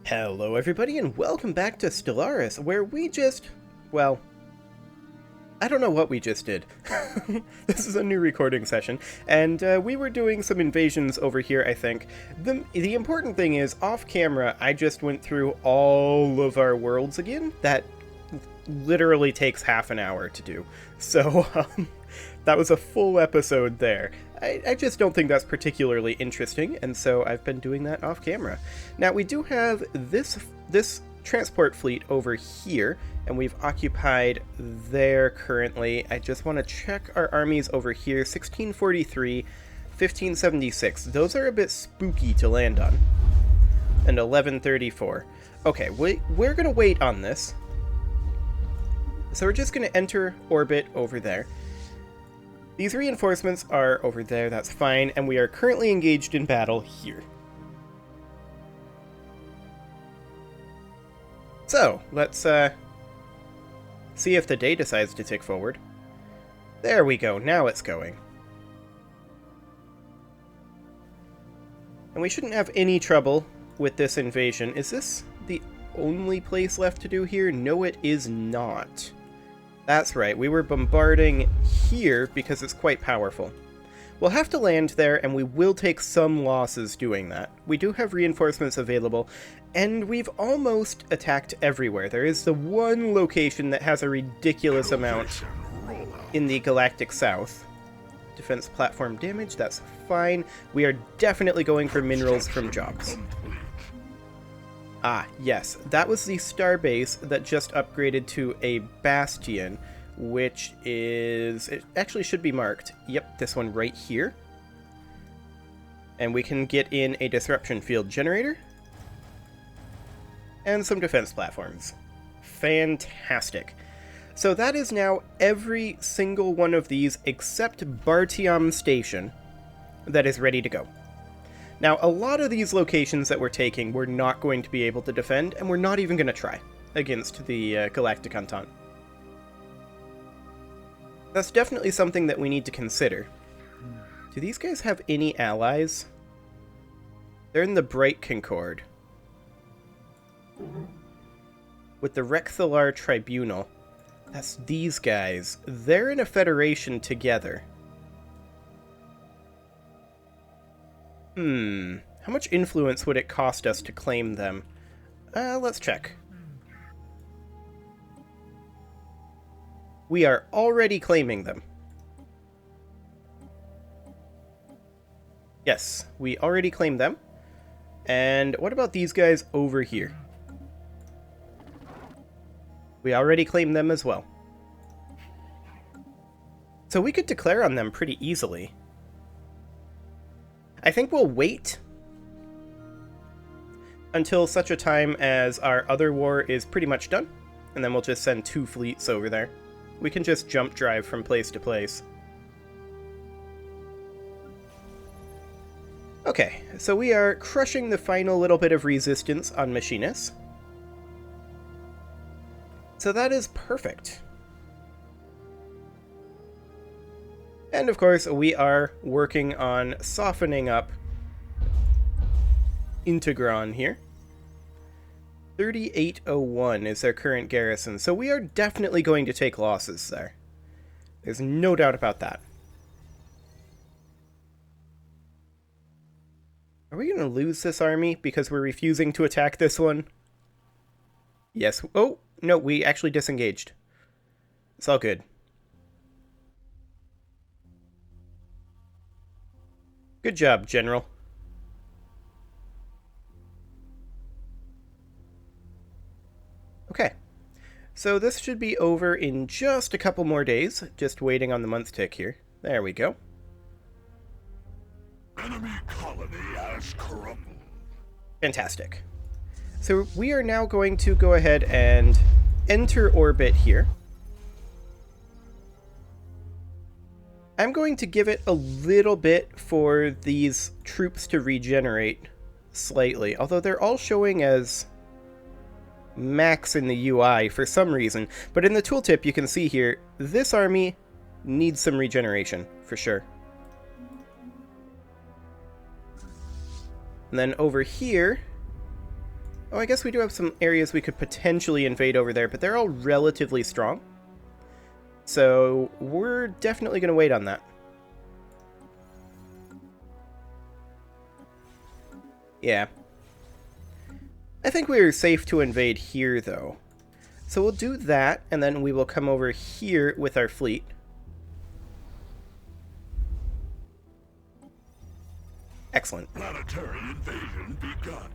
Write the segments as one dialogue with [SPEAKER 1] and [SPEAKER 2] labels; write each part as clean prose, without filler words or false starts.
[SPEAKER 1] Hello everybody and welcome back to Stellaris, where we just, well, I don't know what we just did. This is a new recording session, and we were doing some invasions over here, I think. The important thing is, off camera, I just went through all of our worlds again. That literally takes half an hour to do. So, that was a full episode there. I just don't think that's particularly interesting, and so I've been doing that off camera. Now, we do have this transport fleet over here, and we've occupied there currently. I just want to check our armies over here. 1643, 1576. Those are a bit spooky to land on. And 1134. Okay, we're going to wait on this. So we're just going to enter orbit over there. These reinforcements are over there, that's fine, and we are currently engaged in battle here. So, let's see if the day decides to tick forward. There we go, now it's going. And we shouldn't have any trouble with this invasion. Is this the only place left to do here? No, it is not. That's right, we were bombarding here because it's quite powerful. We'll have to land there, and we will take some losses doing that. We do have reinforcements available, and we've almost attacked everywhere. There is the one location that has a ridiculous amount in the galactic south. Defense platform damage, that's fine. We are definitely going for minerals from jobs. Ah, yes, that was the starbase that just upgraded to a bastion, which is... it actually should be marked. Yep, this one right here. And we can get in a disruption field generator. And some defense platforms. Fantastic. So that is now every single one of these except Bartium Station that is ready to go. Now, a lot of these locations that we're taking, we're not going to be able to defend, and we're not even going to try against the Galactic Entente. That's definitely something that we need to consider. Do these guys have any allies? They're in the Bright Concord. With the Recthalar Tribunal. That's these guys. They're in a federation together. How much influence would it cost us to claim them? Let's check. We are already claiming them. Yes, we already claimed them. And what about these guys over here? We already claimed them as well. So we could declare on them pretty easily. I think we'll wait until such a time as our other war is pretty much done, and then we'll just send 2 fleets over there. We can just jump drive from place to place. Okay, so we are crushing the final little bit of resistance on Machinus. So that is perfect. And of course, we are working on softening up Integron here. 3801 is their current garrison, so we are definitely going to take losses there. There's no doubt about that. Are we going to lose this army because we're refusing to attack this one? Yes. Oh, no, we actually disengaged. It's all good. Good job, General. Okay, so this should be over in just a couple more days. Just waiting on the month tick here. There we go.
[SPEAKER 2] Enemy colony has crumbled.
[SPEAKER 1] Fantastic. So we are now going to go ahead and enter orbit here. I'm going to give it a little bit for these troops to regenerate slightly, although they're all showing as max in the UI for some reason. But in the tooltip, you can see here, this army needs some regeneration, for sure. And then over here, Oh, I guess we do have some areas we could potentially invade over there, but they're all relatively strong. So we're definitely going to wait on that. Yeah. I think we're safe to invade here, though. So we'll do that, and then we will come over here with our fleet. Excellent.
[SPEAKER 2] Planetary invasion begun.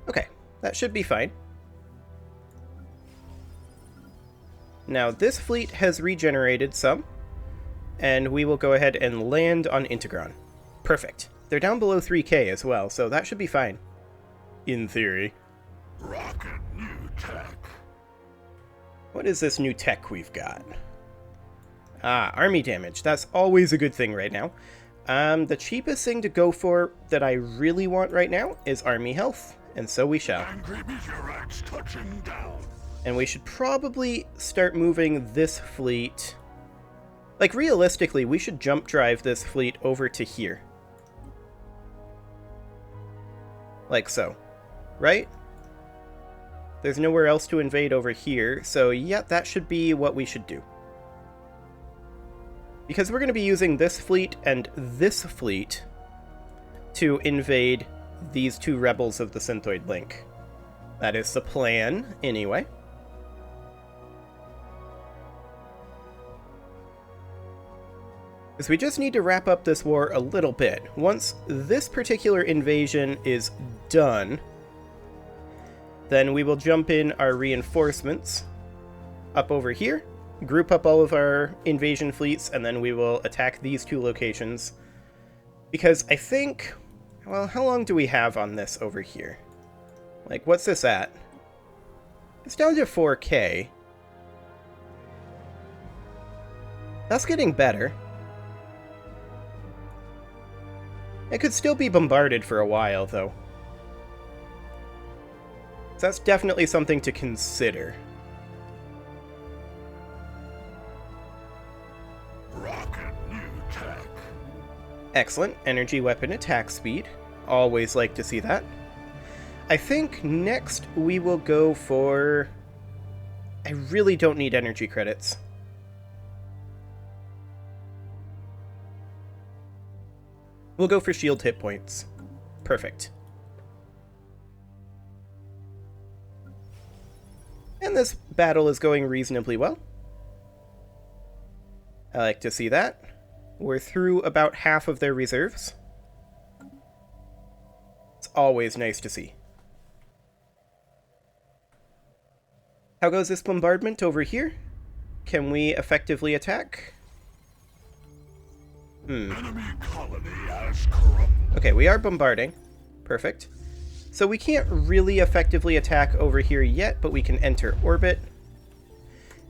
[SPEAKER 1] Okay, that should be fine. Now, this fleet has regenerated some, and we will go ahead and land on Integron. Perfect. They're down below 3K as well, so that should be fine. In theory.
[SPEAKER 2] Rocket new tech.
[SPEAKER 1] What is this new tech we've got? Ah, army damage. That's always a good thing right now. The cheapest thing to go for that I really want right now is army health, and so we shall.
[SPEAKER 2] Angry meteorites touching down.
[SPEAKER 1] And we should probably start moving this fleet. Like, realistically, we should jump drive this fleet over to here. Like so. Right? There's nowhere else to invade over here, so yeah, that should be what we should do. Because we're going to be using this fleet and this fleet to invade these two rebels of the Synthoid Link. That is the plan, anyway. Because we just need to wrap up this war a little bit. Once this particular invasion is done, then we will jump in our reinforcements up over here, group up all of our invasion fleets, and then we will attack these two locations. Because I think, well, how long do we have on this over here? Like, what's this at? It's down to 4K. That's getting better. It could still be bombarded for a while, though. So that's definitely something to consider.
[SPEAKER 2] Rocket new tech.
[SPEAKER 1] Excellent. Energy weapon attack speed. Always like to see that. I think next we will go for... I really don't need energy credits. We'll go for shield hit points. Perfect. And this battle is going reasonably well. I like to see that. We're through about half of their reserves. It's always nice to see. How goes this bombardment over here? Can we effectively attack?
[SPEAKER 2] Enemy colony as corrupt.
[SPEAKER 1] Okay, we are bombarding. Perfect. So we can't really effectively attack over here yet, but we can enter orbit.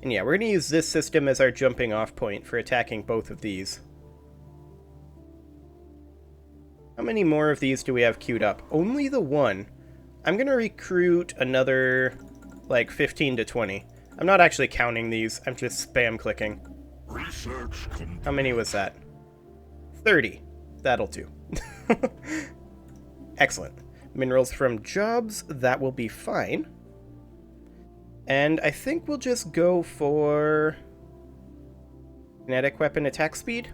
[SPEAKER 1] And yeah, we're going to use this system as our jumping off point for attacking both of these. How many more of these do we have queued up? Only the one. I'm going to recruit another, like, 15 to 20. I'm not actually counting these. I'm just spam clicking.
[SPEAKER 2] Research complete.
[SPEAKER 1] How many was that? 30. That'll do. Excellent. Minerals from jobs. That will be fine. And I think we'll just go for... kinetic weapon attack speed?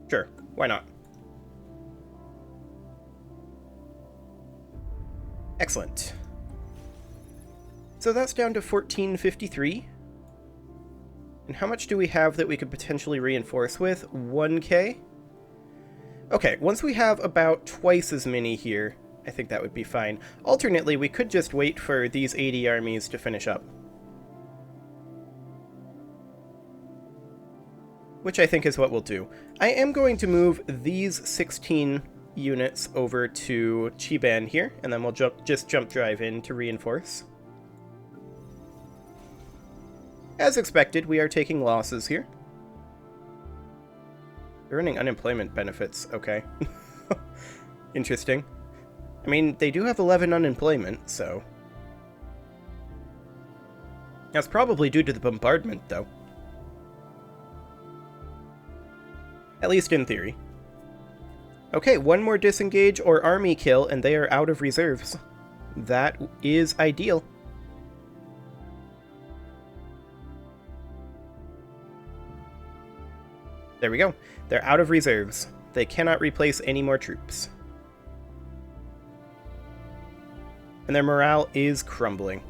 [SPEAKER 1] Sure. Why not? Excellent. So that's down to 1453. And how much do we have that we could potentially reinforce with? 1K? Okay, once we have about twice as many here, I think that would be fine. Alternately, we could just wait for these 80 armies to finish up. Which I think is what we'll do. I am going to move these 16 units over to Chiban here, and then we'll just jump drive in to reinforce. As expected, we are taking losses here. They're earning unemployment benefits, okay. Interesting. I mean, they do have 11 unemployment, so... That's probably due to the bombardment, though. At least in theory. Okay, one more disengage or army kill, and they are out of reserves. That is ideal. There we go. They're out of reserves. They cannot replace any more troops. And their morale is crumbling.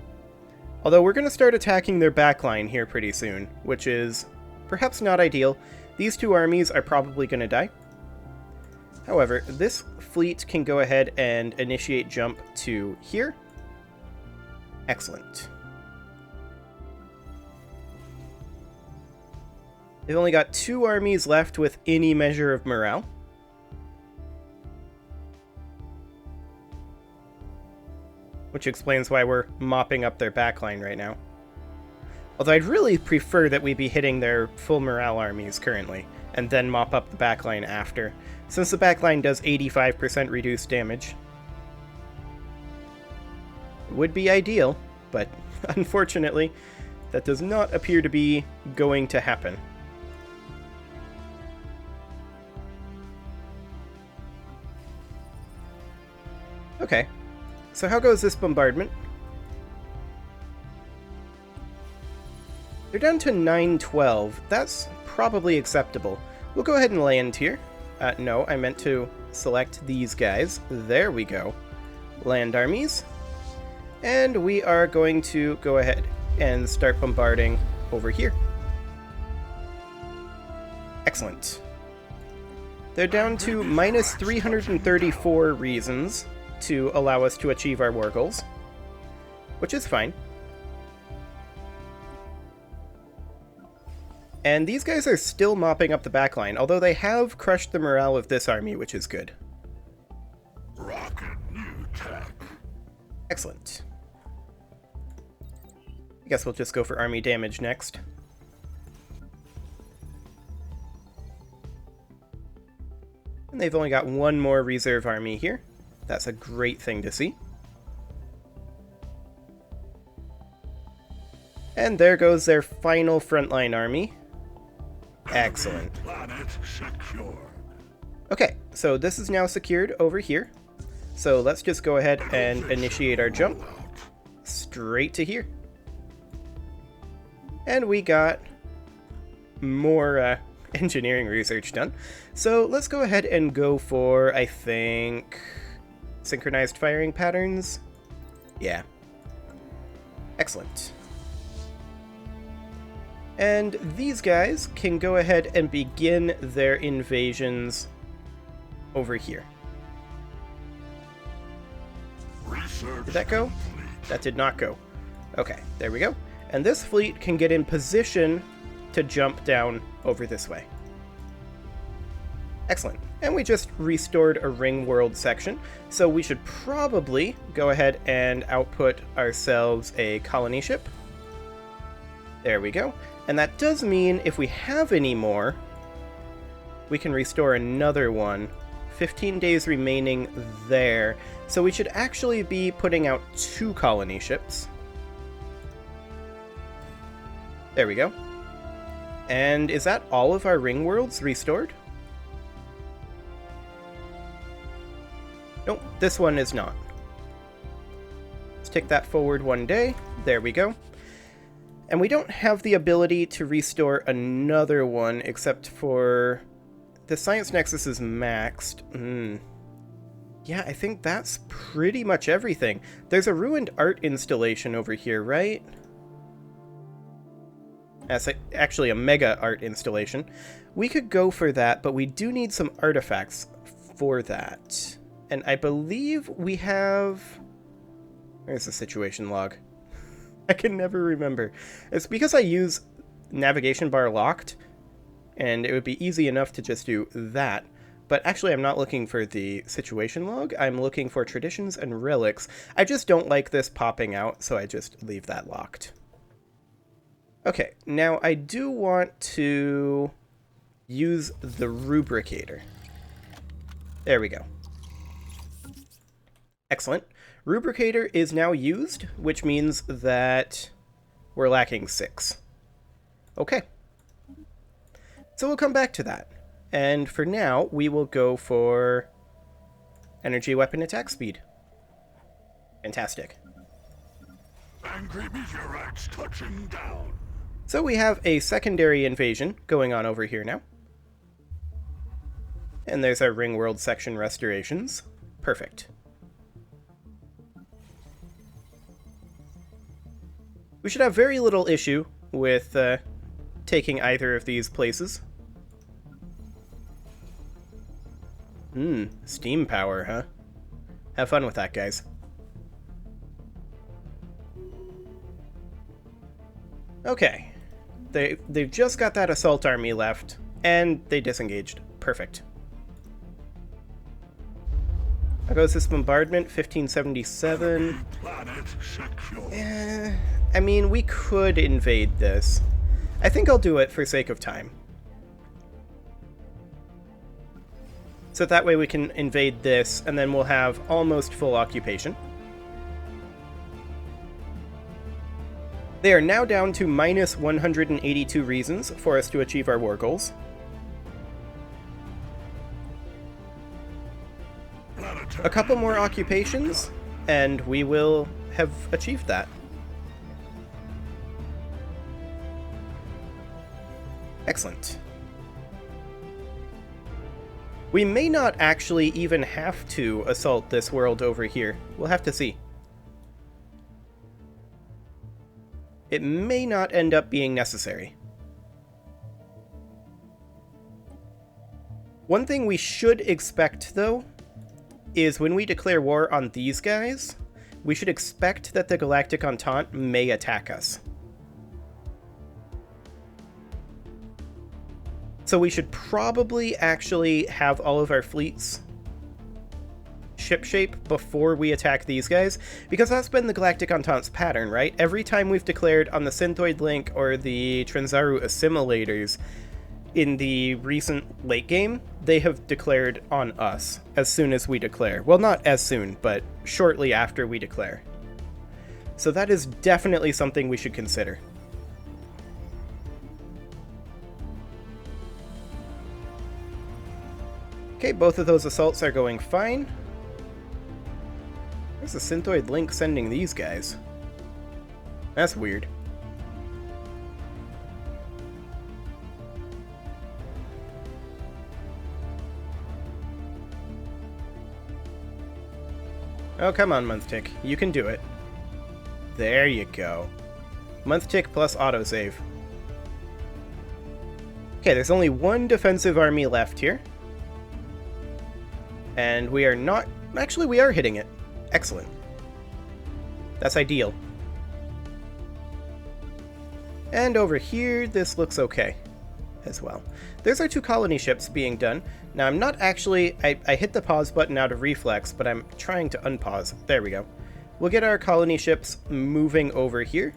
[SPEAKER 1] Although we're going to start attacking their backline here pretty soon, which is perhaps not ideal. These two armies are probably going to die. However, this fleet can go ahead and initiate jump to here. Excellent. They've only got 2 armies left with any measure of morale. Which explains why we're mopping up their backline right now. Although I'd really prefer that we be hitting their full morale armies currently, and then mop up the backline after, since the backline does 85% reduced damage. It would be ideal, but unfortunately, that does not appear to be going to happen. Okay, so how goes this bombardment? They're down to 912. That's probably acceptable. We'll go ahead and land here. No, I meant to select these guys. There we go. Land armies. And we are going to go ahead and start bombarding over here. Excellent. They're down to minus 334 reasons to allow us to achieve our war goals, which is fine. And these guys are still mopping up the backline, although they have crushed the morale of this army, which is good.
[SPEAKER 2] Rocket new tech.
[SPEAKER 1] Excellent. I guess we'll just go for army damage next. And they've only got one more reserve army here. That's a great thing to see. And there goes their final frontline army. Excellent.
[SPEAKER 2] Planet secure.
[SPEAKER 1] Okay, so this is now secured over here. So let's just go ahead and initiate our jump straight to here. And we got more engineering research done. So let's go ahead and go for, I think, synchronized firing patterns. Yeah. Excellent. And these guys can go ahead and begin their invasions over here.
[SPEAKER 2] Research
[SPEAKER 1] Did that go?
[SPEAKER 2] complete.
[SPEAKER 1] That did not go. Okay, there we go. And this fleet can get in position to jump down over this way. Excellent. And we just restored a ring world section, so we should probably go ahead and output ourselves a colony ship. There we go. And that does mean if we have any more, we can restore another one. 15 days remaining there. So we should actually be putting out 2 colony ships. There we go. And is that all of our ring worlds restored? Nope, this one is not. Let's take that forward 1 day. There we go. And we don't have the ability to restore another one except for... The Science Nexus is maxed. Yeah, I think that's pretty much everything. There's a ruined art installation over here, right? That's actually a mega art installation. We could go for that, but we do need some artifacts for that. And I believe we have... Where's the situation log? I can never remember. It's because I use navigation bar locked, and it would be easy enough to just do that. But actually, I'm not looking for the situation log. I'm looking for traditions and relics. I just don't like this popping out, so I just leave that locked. Okay, now I do want to use the rubricator. There we go. Excellent. Rubricator is now used, which means that we're lacking 6. Okay. So we'll come back to that. And for now, we will go for Energy weapon attack speed. Fantastic.
[SPEAKER 2] Angry meteorites touching down.
[SPEAKER 1] So we have a secondary invasion going on over here now. And there's our ring world section restorations. Perfect. We should have very little issue with taking either of these places. Steam power, huh? Have fun with that, guys. Okay. They've just got that assault army left, and they disengaged. Perfect. How goes this bombardment? 1577.
[SPEAKER 2] Planet secure.
[SPEAKER 1] I mean, we could invade this. I think I'll do it for sake of time. So that way we can invade this, and then we'll have almost full occupation. They are now down to minus 182 reasons for us to achieve our war goals. A couple more occupations, and we will have achieved that. Excellent. We may not actually even have to assault this world over here. We'll have to see. It may not end up being necessary. One thing we should expect, though, is when we declare war on these guys, we should expect that the Galactic Entente may attack us. So we should probably actually have all of our fleets shipshape before we attack these guys, because that's been the Galactic Entente's pattern, right? Every time we've declared on the Synthoid Link or the Transaru assimilators in the recent late game, they have declared on us as soon as we declare. Well, not as soon, but shortly after we declare. So that is definitely something we should consider. Okay, both of those assaults are going fine. Where's the Synthoid Link sending these guys? That's weird. Oh, come on, Month Tick. You can do it. There you go. Month Tick plus autosave. Okay, there's only one defensive army left here. And we are not... Actually, we are hitting it. Excellent. That's ideal. And over here, this looks okay as well. There's our 2 colony ships being done. Now, I'm not actually... I hit the pause button out of reflex, but I'm trying to unpause. There we go. We'll get our colony ships moving over here.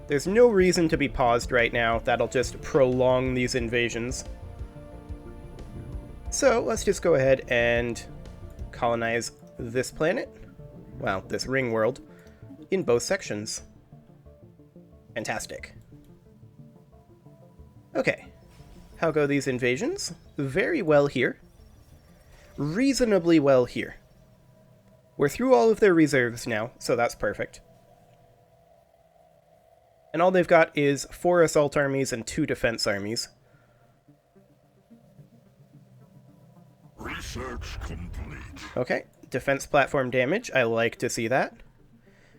[SPEAKER 1] There's no reason to be paused right now. That'll just prolong these invasions. So, let's just go ahead and colonize this planet. Well, this ring world. In both sections. Fantastic. Okay. How go these invasions? Very well here. Reasonably well here. We're through all of their reserves now, so that's perfect. And all they've got is 4 assault armies and 2 defense armies.
[SPEAKER 2] Research complete.
[SPEAKER 1] Okay, defense platform damage. I like to see that.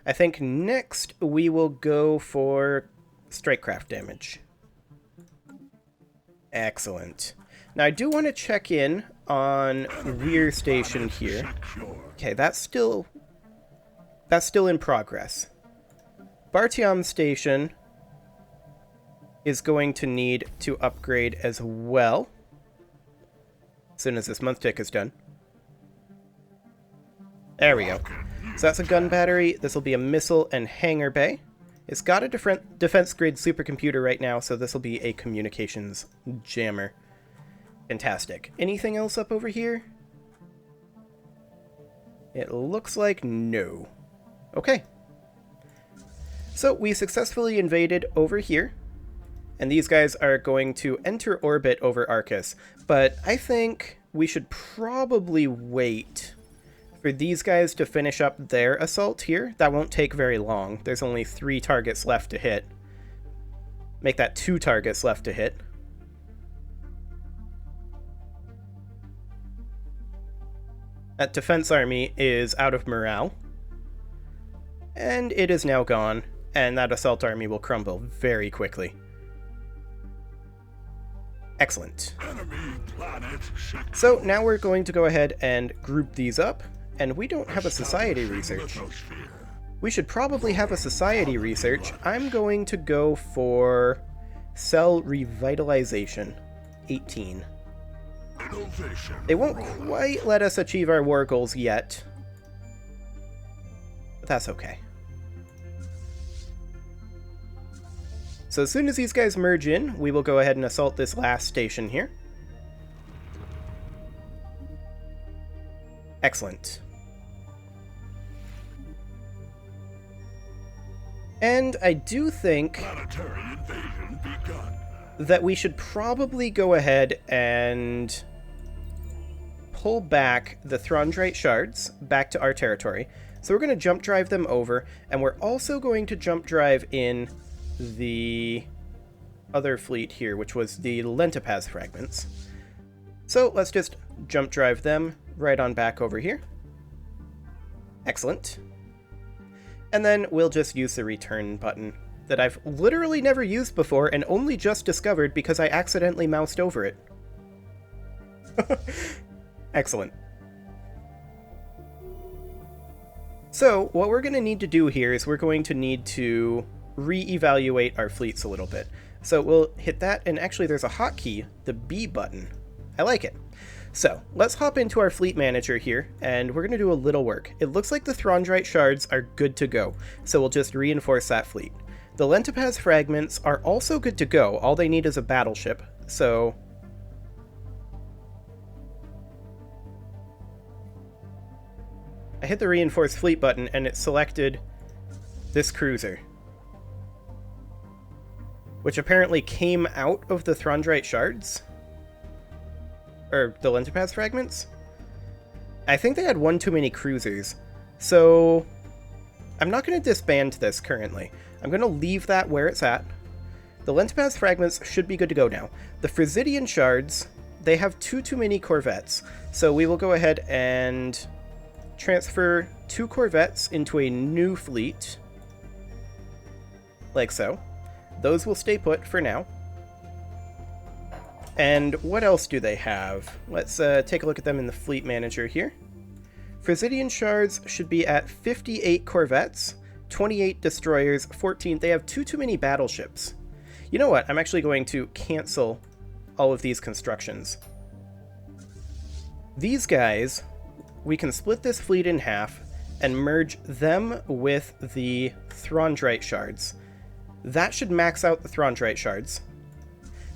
[SPEAKER 1] I think next we will go for strikecraft damage. Excellent. Now I do want to check in on Weir Station here. Okay, that's still in progress. Bartiam Station is going to need to upgrade as well. As soon as this month tick is done. There we go. So that's a gun battery. This will be a missile and hangar bay. It's got a different defense grade supercomputer right now, so this will be a communications jammer. Fantastic. Anything else up over here? It looks like no. Okay. So we successfully invaded over here, and these guys are going to enter orbit over Arcus, but I think we should probably wait for these guys to finish up their assault here. That won't take very long. There's only 3 targets left to hit. Make that 2 targets left to hit. That defense army is out of morale. And it is now gone, and that assault army will crumble very quickly. Excellent.
[SPEAKER 2] Enemy planet section.
[SPEAKER 1] So now we're going to go ahead and group these up, and we don't have a society research.
[SPEAKER 2] Lithosphere.
[SPEAKER 1] We should probably have a society research. I'm going to go for cell revitalization, 18.
[SPEAKER 2] Innovation.
[SPEAKER 1] They won't quite let us achieve our war goals yet, but that's okay. So as soon as these guys merge in, we will go ahead and assault this last station here. Excellent. And I do think
[SPEAKER 2] Planetary invasion begun.
[SPEAKER 1] that we should probably go ahead and pull back the Throndrate shards back to our territory. So we're going to jump drive them over, and we're also going to jump drive in the other fleet here, which was the Lentipaz fragments. So let's just jump drive them right on back over here. Excellent. And then we'll just use the return button that I've literally never used before and only just discovered because I accidentally moused over it. Excellent. So what we're going to need to do here is we're going to need to re-evaluate our fleets a little bit. So we'll hit that, and actually there's a hotkey, the B button. I like it. So let's hop into our fleet manager here, and we're going to do a little work. It looks like the Throndrate shards are good to go, so we'll just reinforce that fleet. The Lentipaz fragments are also good to go. All they need is a battleship, so I hit the reinforce fleet button, and it selected this cruiser, which apparently came out of the Throndrate shards, or the Lentipaz fragments. I think they had one too many cruisers, so I'm not going to disband this currently. I'm going to leave that where it's at. The Lentipaz fragments should be good to go now. The Frisidian shards, they have too many corvettes, so we will go ahead and transfer 2 corvettes into a new fleet, like so. Those will stay put for now. And what else do they have? Let's take a look at them in the fleet manager here. Frisidian shards should be at 58 corvettes, 28 destroyers, 14. They have too many battleships. You know what? I'm actually going to cancel all of these constructions. These guys, we can split this fleet in half and merge them with the Throndrate shards. That should max out the Throndrate shards.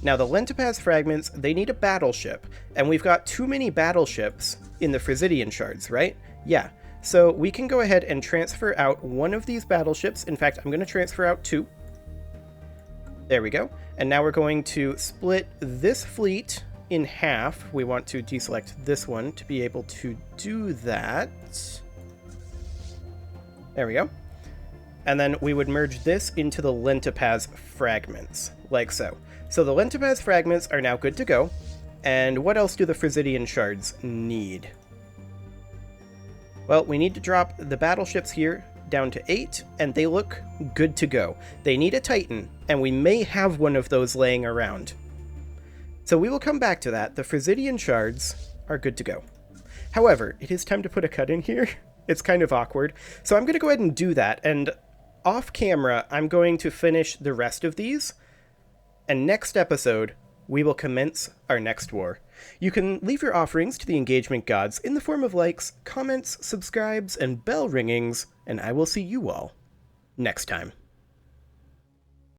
[SPEAKER 1] Now the Lentipaz fragments, they need a battleship, and we've got too many battleships in the Frisidian shards, right? Yeah, so we can go ahead and transfer out one of these battleships. In fact, I'm going to transfer out 2. There we go. And now we're going to split this fleet in half. We want to deselect this one to be able to do that. There we go. And then we would merge this into the Lentipaz fragments, like so. So the Lentipaz fragments are now good to go. And what else do the Frisidian shards need? Well, we need to drop the battleships here down to 8, and they look good to go. They need a Titan, and we may have one of those laying around. So we will come back to that. The Frisidian shards are good to go. However, it is time to put a cut in here. It's kind of awkward. So I'm going to go ahead and do that, and off camera, I'm going to finish the rest of these. And next episode, we will commence our next war. You can leave your offerings to the engagement gods in the form of likes, comments, subscribes, and bell ringings, and I will see you all next time.